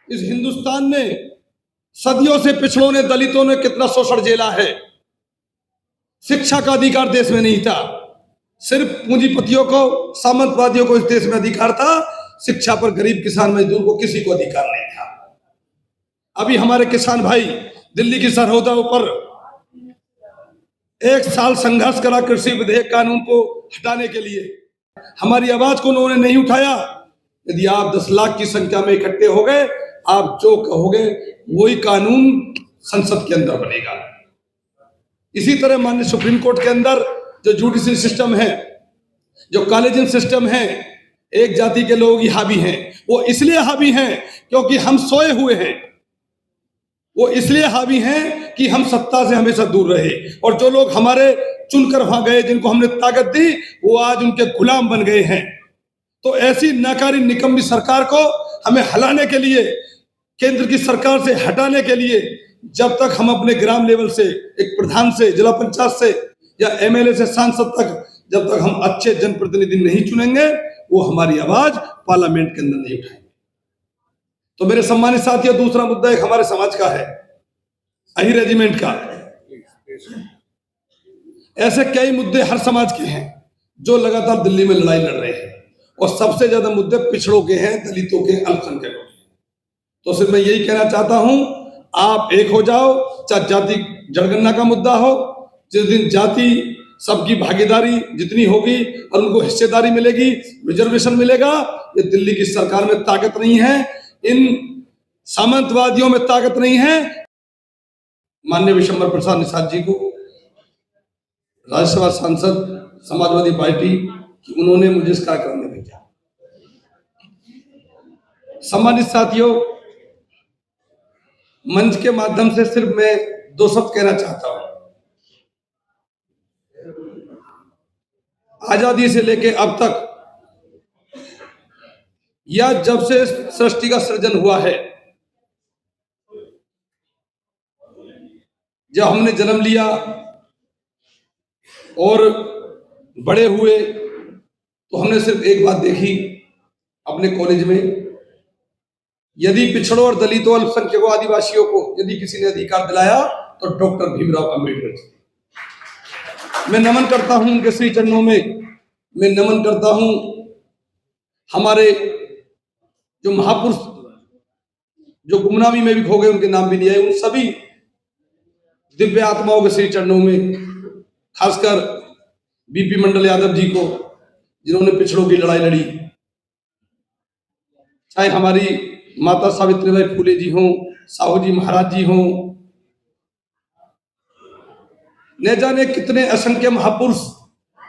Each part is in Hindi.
इस हिंदुस्तान ने सदियों से पिछड़ों ने, दलितों ने कितना शोषण झेला है। शिक्षा का अधिकार देश में नहीं था, सिर्फ पूंजीपतियों को, सामंतवादियों को इस देश में अधिकार था। शिक्षा पर गरीब किसान मजदूर को किसी को अधिकार नहीं था। अभी हमारे किसान भाई दिल्ली की सरहदों पर 1 साल संघर्ष करा कृषि विधेयक कानून को हटाने के लिए। हमारी आवाज को उन्होंने नहीं उठाया। यदि आप 10 लाख की संख्या में इकट्ठे हो गए, आप जो कहोगे वही कानून संसद के अंदर बनेगा। इसी तरह माननीय सुप्रीम कोर्ट के अंदर जो जुडिशरी सिस्टम है, जो कॉलेजियन सिस्टम है, एक जाति के लोग ही हावी हैं। वो इसलिए हावी हैं क्योंकि हम सोए हुए हैं। वो इसलिए हावी हैं कि हम सत्ता से हमेशा दूर रहे, और जो लोग हमारे चुनकर वहां गए, जिनको हमने ताकत दी, वो आज उनके गुलाम बन गए हैं। तो ऐसी नाकारी निकम्मी सरकार को हमें हिलाने के लिए, केंद्र की सरकार से हटाने के लिए, जब तक हम अपने ग्राम लेवल से, एक प्रधान से, जिला पंचायत से या एमएलए से सांसद तक, जब तक हम अच्छे जनप्रतिनिधि नहीं चुनेंगे, वो हमारी आवाज पार्लियामेंट के अंदर नहीं उठाएंगे। तो मेरे सम्मानित साथियों, दूसरा मुद्दा एक हमारे समाज का है, अही रेजिमेंट का। ऐसे कई मुद्दे हर समाज के हैं जो लगातार दिल्ली में लड़ाई लड़ रहे हैं, और सबसे ज्यादा मुद्दे पिछड़ों के हैं, दलितों के, अल्पसंख्यकों के। तो सिर्फ मैं यही कहना चाहता हूं, आप एक हो जाओ। चाहे जाति जनगणना का मुद्दा हो, जिस दिन जाति सबकी भागीदारी जितनी होगी और उनको हिस्सेदारी मिलेगी, रिजर्वेशन मिलेगा, ये दिल्ली की सरकार में ताकत नहीं है, इन सामंतवादियों में ताकत नहीं है। माननीय विशंबर प्रसाद निषाद जी को, राज्यसभा सांसद समाजवादी पार्टी, उन्होंने मुझे इस कार्यक्रम में भेजा। सम्मानित साथियों, मंच के माध्यम से सिर्फ मैं 2 शब्द कहना चाहता हूं। आजादी से लेके अब तक, या जब से सृष्टि का सृजन हुआ है, जब हमने जन्म लिया और बड़े हुए, तो हमने सिर्फ एक बात देखी अपने कॉलेज में, यदि पिछड़ों और दलितों, अल्पसंख्यकों, आदिवासियों को यदि किसी ने अधिकार दिलाया तो डॉक्टर भीमराव अंबेडकर जी। मैं नमन करता हूं उनके श्री चरणों में। मैं नमन करता हूं हमारे जो महापुरुष जो गुमनामी में भी खो गए, उनके नाम भी नहीं आए, उन सभी दिव्य आत्माओं के श्री चरणों में, खासकर बीपी मंडल यादव जी को, जिन्होंने पिछड़ों की लड़ाई लड़ी। चाहे हमारी माता सावित्रीबाई फुले जी हों, साहू जी महाराज जी हों, न जाने कितने असंख्य महापुरुष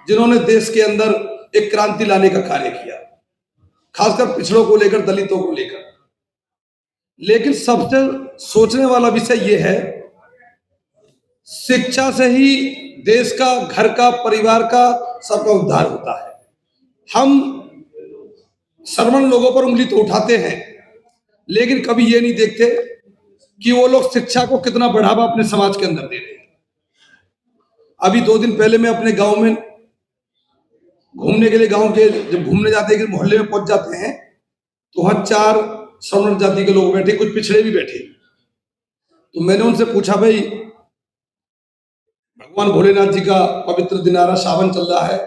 जिन्होंने देश के अंदर एक क्रांति लाने का कार्य किया, खासकर पिछड़ों को लेकर, दलितों को लेकर। लेकिन सबसे सोचने वाला विषय यह है, शिक्षा से ही देश का, घर का, परिवार का, सबका उद्धार होता है। हम श्रमण लोगों पर उंगली तो उठाते हैं, लेकिन कभी ये नहीं देखते कि वो लोग शिक्षा को कितना बढ़ावा अपने समाज के अंदर दे रहे हैं। अभी 2 दिन पहले मैं अपने गांव में घूमने के लिए, गांव के जब घूमने जाते हैं कि मोहल्ले में पहुंच जाते हैं, तो वहां 4 श्रमण जाति के लोग बैठे, कुछ पिछड़े भी बैठे। तो मैंने उनसे पूछा, भाई भगवान भोलेनाथ जी का पवित्र दिन आ रहा, सावन चल रहा है,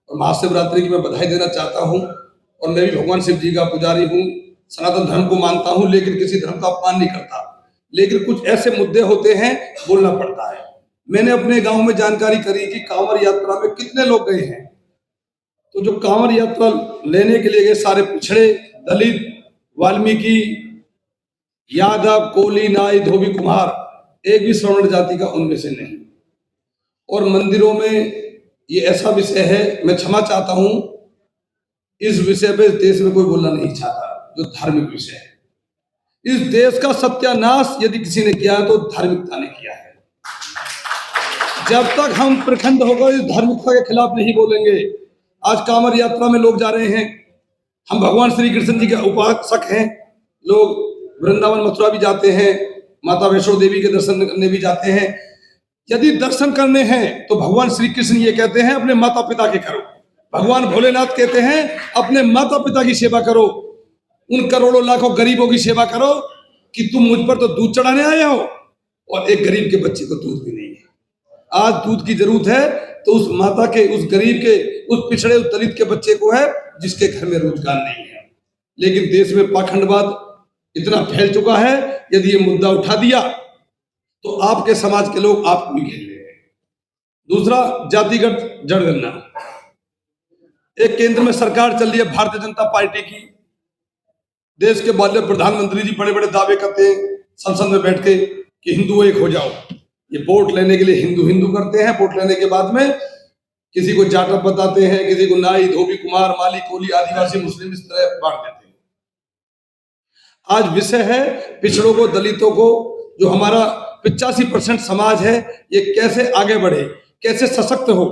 और महाशिवरात्रि की मैं बधाई देना चाहता हूं, और मैं भी भगवान शिव जी का पुजारी हूं, सनातन धर्म को मानता हूं, लेकिन किसी धर्म का अपमान नहीं करता, लेकिन कुछ ऐसे मुद्दे होते हैं, बोलना पड़ता है। मैंने अपने गांव में जानकारी करी कि कांवड़ यात्रा में कितने लोग गए हैं। तो जो कांवड़ यात्रा लेने के लिए गए, सारे पिछड़े, दलित, वाल्मीकि, यादव, कोली, नाई, धोबी, कुम्हार, एक भी श्रवण जाति का उनमें से नहीं। और मंदिरों में ये ऐसा विषय है, मैं क्षमा चाहता हूं, इस विषय पे देश में कोई बोलना नहीं चाहता, जो धार्मिक विषय है। इस देश का सत्यानाश यदि किसी ने किया है तो धार्मिकता ने किया है। जब तक हम प्रखंड होकर इस धार्मिकता के खिलाफ नहीं बोलेंगे, आज कांवड़ यात्रा में लोग जा रहे हैं, हम भगवान श्री कृष्ण जी के उपासक हैं, लोग वृंदावन मथुरा भी जाते हैं, माता वैष्णो देवी के दर्शन करने भी जाते हैं। यदि दर्शन करने हैं तो भगवान श्री कृष्ण ये कहते हैं अपने माता पिता के करो, भगवान भोलेनाथ कहते हैं अपने माता पिता की सेवा करो, उन करोड़ों लाखों गरीबों की सेवा करो कि तुम मुझ पर तो दूध चढ़ाने आए हो और एक गरीब के बच्चे को दूध भी नहीं है। आज दूध की जरूरत है तो उस माता के, उस गरीब के, उस पिछड़े, उस दलित के बच्चे को है जिसके घर में रोजगार नहीं है। लेकिन देश में पाखंडवाद इतना फैल चुका है, यदि ये मुद्दा उठा दिया तो आपके समाज के लोग आपको भी घेर लेंगे। दूसरा, जातिगत जनगणना। एक केंद्र में सरकार चल रही है भारतीय जनता पार्टी की। देश के माननीय प्रधानमंत्री जी बड़े बड़े दावे करते हैं संसद में बैठ के कि हिंदू एक हो जाओ। ये वोट लेने के लिए हिंदू हिंदू करते हैं, वोट लेने के बाद में किसी को जाटव बताते हैं, किसी को नाई, धोबी, कुमार, माली, कोली, आदिवासी, मुस्लिम, इस तरह बांट देते हैं। आज विषय है पिछड़ों को, दलितों को, जो हमारा 85% समाज है, ये कैसे आगे बढ़े, कैसे सशक्त हो।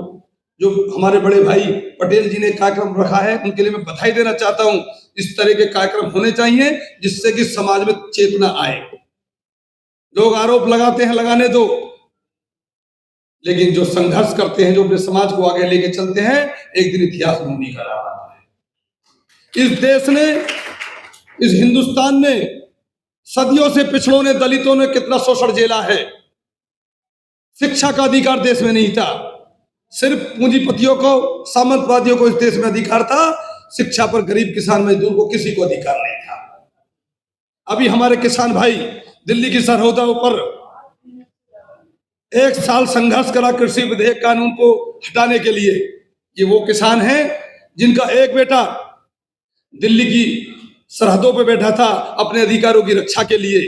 जो हमारे बड़े भाई पटेल जी ने कार्यक्रम रखा है, उनके लिए मैं बधाई देना चाहता हूं। इस तरह के कार्यक्रम होने चाहिए जिससे कि समाज में चेतना आए। लोग आरोप लगाते हैं, लगाने दो, लेकिन जो संघर्ष करते हैं, जो अपने समाज को आगे लेके चलते हैं, एक दिन इतिहास में उन्हीं का नाम आता है। इस देश ने, इस हिंदुस्तान ने सदियों से पिछड़ों ने, दलितों ने कितना शोषण झेला है। शिक्षा का अधिकार देश में नहीं था, सिर्फ पूंजीपतियों को, सामंतवादियों को इस देश में अधिकार था। शिक्षा पर गरीब किसान मजदूर को किसी को अधिकार नहीं था। अभी हमारे किसान भाई दिल्ली की सरहदों पर 1 साल संघर्ष करा कृषि विधेयक कानून को हटाने के लिए। ये वो किसान हैं जिनका एक बेटा दिल्ली की सरहदों पर बैठा था अपने अधिकारों की रक्षा के लिए,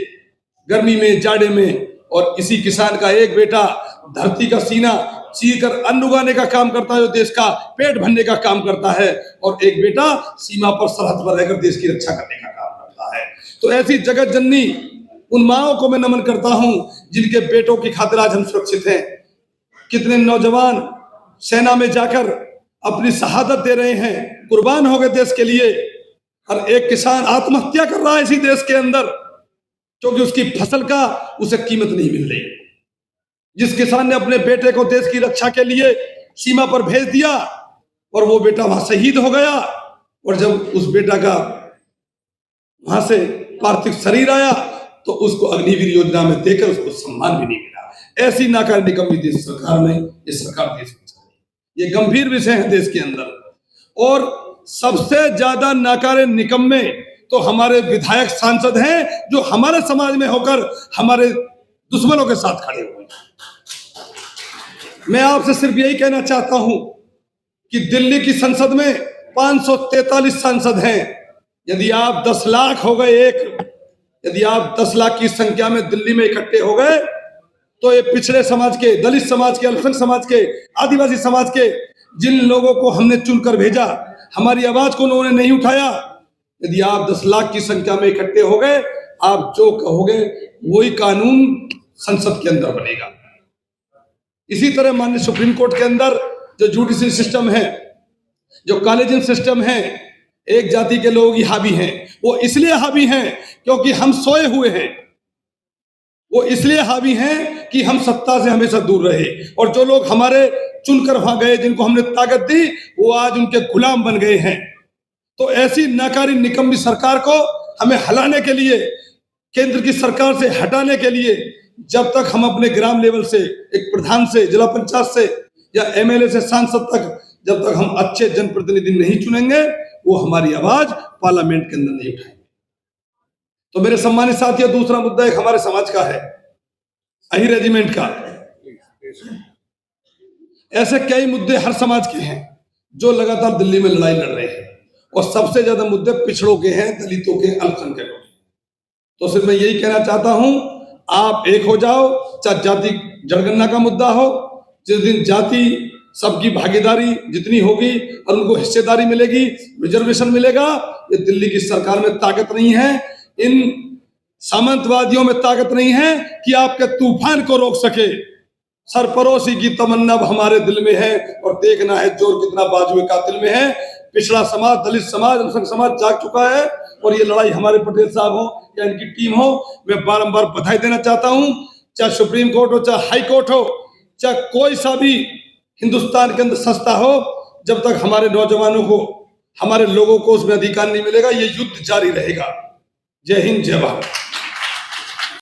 गर्मी में, जाड़े में, और इसी किसान का एक बेटा धरती का सीना चीर कर अन्न उगाने का काम करता है, जो देश का पेट भरने का काम करता है, और एक बेटा सीमा पर, सरहद पर रहकर देश की रक्षा करने का काम करता है। तो ऐसी जगत जननी उन माओं को मैं नमन करता हूं जिनके बेटों की खातिर आज हम सुरक्षित हैं। कितने नौजवान सेना में जाकर अपनी शहादत दे रहे हैं, कुर्बान हो गए देश के लिए, और एक किसान आत्महत्या कर रहा है इसी देश के अंदर क्योंकि उसकी फसल का उसे कीमत नहीं मिल रही। जिस किसान ने अपने बेटे को देश की रक्षा के लिए सीमा पर भेज दिया और वो बेटा वहां शहीद हो गया, और जब उस बेटा का वहां से पार्थिव शरीर आया तो उसको अग्निवीर योजना में देकर उसको सम्मान भी नहीं मिला। ऐसी नाकार निकम्मी देश सरकार ने, ये सरकार देश में चल रही। ये गंभीर विषय है देश के अंदर। और सबसे ज्यादा नाकारे निकम्मे तो हमारे विधायक, सांसद हैं जो हमारे समाज में होकर हमारे दुश्मनों के साथ खड़े हुए हैं। मैं आपसे सिर्फ यही कहना चाहता हूं कि दिल्ली की संसद में 543 सांसद हैं। यदि आप 10 लाख हो गए, यदि आप 10 लाख की संख्या में दिल्ली में इकट्ठे हो गए, तो ये पिछड़े समाज के, दलित समाज के, अल्पसंख्यक समाज के, आदिवासी समाज के जिन लोगों को हमने चुनकर भेजा, हमारी आवाज को उन्होंने नहीं उठाया, यदि आप 10 लाख की संख्या में इकट्ठे हो गए, आप जो कहोगे वही कानून संसद के अंदर बनेगा। इसी तरह माननीय सुप्रीम कोर्ट के अंदर जो जुडिशरी सिस्टम है, जो कॉलेजियम सिस्टम है, एक जाति के लोग ही हावी हैं। वो इसलिए हावी हैं क्योंकि हम सोए हुए हैं। वो इसलिए हावी हैं कि हम सत्ता से हमेशा दूर रहे, और जो लोग हमारे चुनकर वहां गए, जिनको हमने ताकत दी, वो आज उनके गुलाम बन गए हैं। तो ऐसी नाकारी निकम्मी सरकार को हमें हलाने के लिए, केंद्र की सरकार से हटाने के लिए, जब तक हम अपने ग्राम लेवल से, एक प्रधान से, जिला पंचायत से या एमएलए से सांसद तक, जब तक हम अच्छे जनप्रतिनिधि नहीं चुनेंगे, वो हमारी आवाज पार्लियामेंट के अंदर नहीं उठाएंगे। तो मेरे सम्मानित साथियों, दूसरा मुद्दा एक हमारे समाज का है, अही रेजिमेंट का। ऐसे कई मुद्दे हर समाज के हैं जो लगातार दिल्ली में लड़ाई लड़ रहे हैं, और सबसे ज्यादा मुद्दे पिछड़ों के हैं, दलितों के, अल्पसंख्यकों के। तो सिर्फ मैं यही कहना चाहता हूं, आप एक हो जाओ, चाहे जाति जनगणना का मुद्दा हो। जिस दिन जाति सबकी भागीदारी जितनी होगी और उनको हिस्सेदारी मिलेगी, रिजर्वेशन मिलेगा, ये दिल्ली की सरकार में ताकत नहीं है, इन सामंतवादियों में ताकत नहीं है कि आपके तूफान को रोक सके। सरपरोशी की तमन्ना हमारे दिल में है, और देखना है जोर कितना बाजुए कातिल में है। पिछड़ा समाज, दलित समाज, अल्पसंख्यक समाज जाग चुका है, और ये लड़ाई हमारे पटेल साहब हो या इनकी टीम हो, मैं बारंबार बधाई देना चाहता हूं। चाहे सुप्रीम कोर्ट हो, चाहे हाई कोर्ट हो, चाहे कोई सा भी हिंदुस्तान के अंदर संस्था हो, जब तक हमारे नौजवानों को, हमारे लोगों को उसमें अधिकार नहीं मिलेगा, ये युद्ध जारी रहेगा। जय हिंद, जय भारत।